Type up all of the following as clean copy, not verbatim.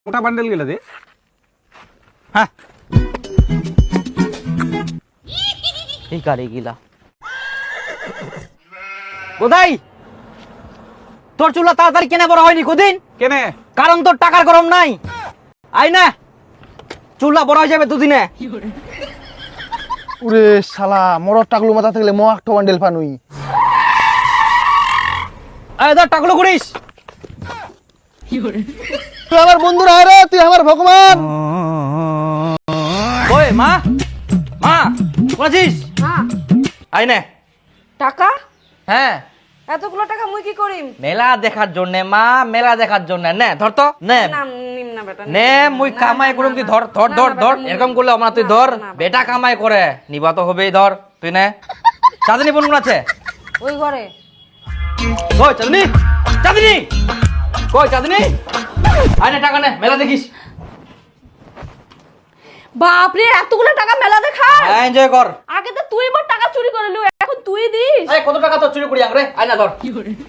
মোটা বান্ডেল গেলে দে। হ্যাঁ এই গাড়ি গিলা কোথায় তোর চুলা তাড়াতাড়ি কেনে বড় হয়নি কদিন কেনে? কারণ তোর টাকার গরম নাই। আই না চুলা বড় হয়ে যাবে দুদিনে। উরে শালা মরর টাকলু মাথা থাকলে ম একটা বান্ডেল পানুই। এই ধর টাকলো করিস। তুই আমার বন্ধুরা রে, তুই আমার ভগবান। ওই মা মা বলেছিস হ্যাঁ আই না। টাকা হ্যাঁ এতগুলো টাকা মুই কি করিম? মেলা দেখার জন্য মা, মেলা দেখার জন্য নে ধর তো নে না নিম না বেটা নে মুই কামাই করুম তুই ধর ধর ধর ধর এরকম করলে আমরা তুই ধর বেটা কামাই করে নিবা তো হবেই ধর তুই নে। চাঁদনি বোন আছে ওই ঘরে কই চাঁদনি চাঁদনি কই চাঁদনি আয় না টাকা নে মেলা দেখিস। বাপরে এতগুলো টাকা মেলা দেখা। হ্যাঁ এনজয় কর। আগে তো তুই মোর টাকা চুরি করে লিও, এখন তুই দিস। এই কত টাকা তোর চুরি করি আগে আয় না ধর।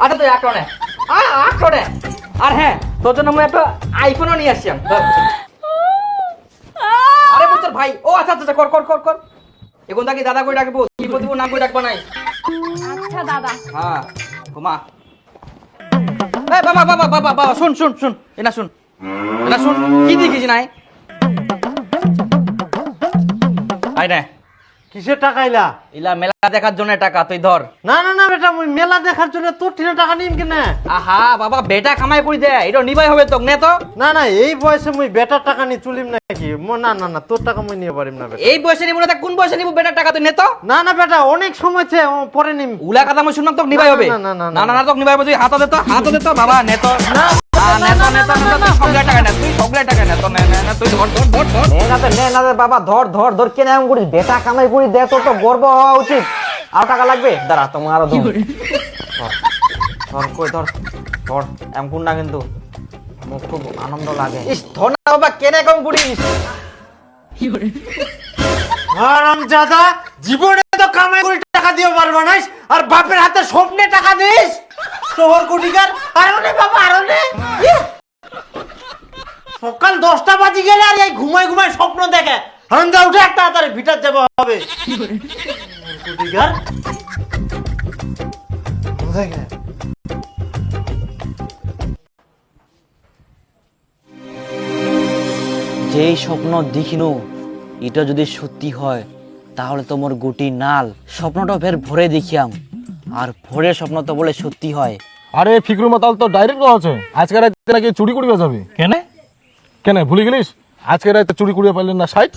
আচ্ছা তুই আট নে আট নে। আর হ্যাঁ তোর জন্য আমি একটা আইফোনও নিয়ে আসছি আমি ধর। আরে তোর ভাই ও আচ্ছা আচ্ছা কর কর কর কর এখন তাকে দাদা কই ডাকবো কি বলবো নাম কই ডাকবা নাই। আচ্ছা দাদা হ্যাঁ ঘুমা। এই বাবা বাবা বাবা বাবা শুন শুন শুন এটা শুন এটা শুন কি দেখিস নাই আই না কিসের টাকা ইলা? ইলা মেলা দেখার জন্য টাকা তুই ধর। না না না বেটা মুই মেলা দেখার জন্য তোর ঠিনা টাকা নিম কেনে? আহা বাবা বেটা কামাই করে দে এটা নিবাই হবে তোক নে তো। না না এই বয়সে মুই বেটার টাকা নি চুলিম নাকি? না না না তোর টাকা মুই নিয়ে পারিম না বেটা। এই বয়সে নিব না কোন বয়সে নিব বেটার টাকা তুই নে তো। না না বেটা অনেক সময় আছে পরে নিম। উলা কথা মই শুনলাম তোক নিবাই হবে। না, না, না, না না, না না তোক নিবাই হবে তুই হাতে দে তো বাবা নে তো। না নে তো নে তো তুই সবগুলা টাকা নে তুই সবগুলা টাকা নে তো নে নে নে তুই ধর ধর ধর ধর নে না রে বাবা ধর ধর ধর কেন এমন করিস? বেটা কামাই করি দে তোর তো গর্ব হওয়া উচিত। আর টাকা লাগবে দাঁড়া তোমার আরো ধর ধর কই ধর ধর এমন না কিন্তু মোক খুব আনন্দ লাগে। ইস ধর না বাবা কেনে কম পুড়িস। আরাম জাদা জীবনে তো কামাই করে টাকা দিও পারবা না আর বাপের হাতে স্বপ্নে টাকা দিস শহর কোটিকার। আরনে বাবা আরনে সকাল 10টা বাজে গেলে আর এই ঘুমাই ঘুমাই স্বপ্ন দেখে হান্দা উঠে একটা তাড়াতাড়ি ভিটার যাব হবে কোটিকার দেখে। যেই স্বপ্ন দেখিনু এটা যদি সত্যি হয় তাহলে তো মোর গুটি নাল। স্বপ্নটা ফের ভরে দেখিয়াম আর ভরে স্বপ্ন তো বলে সত্যি হয়। আরে ফিকরু মাতাল তো ডাইরেক্ট আছে আজকে রাতে নাকি চুরি করিয়া যাবি। কেনে কেন ভুলে গেলিস? আজকে রাতে চুরি করিয়া পাইলেন না সাইড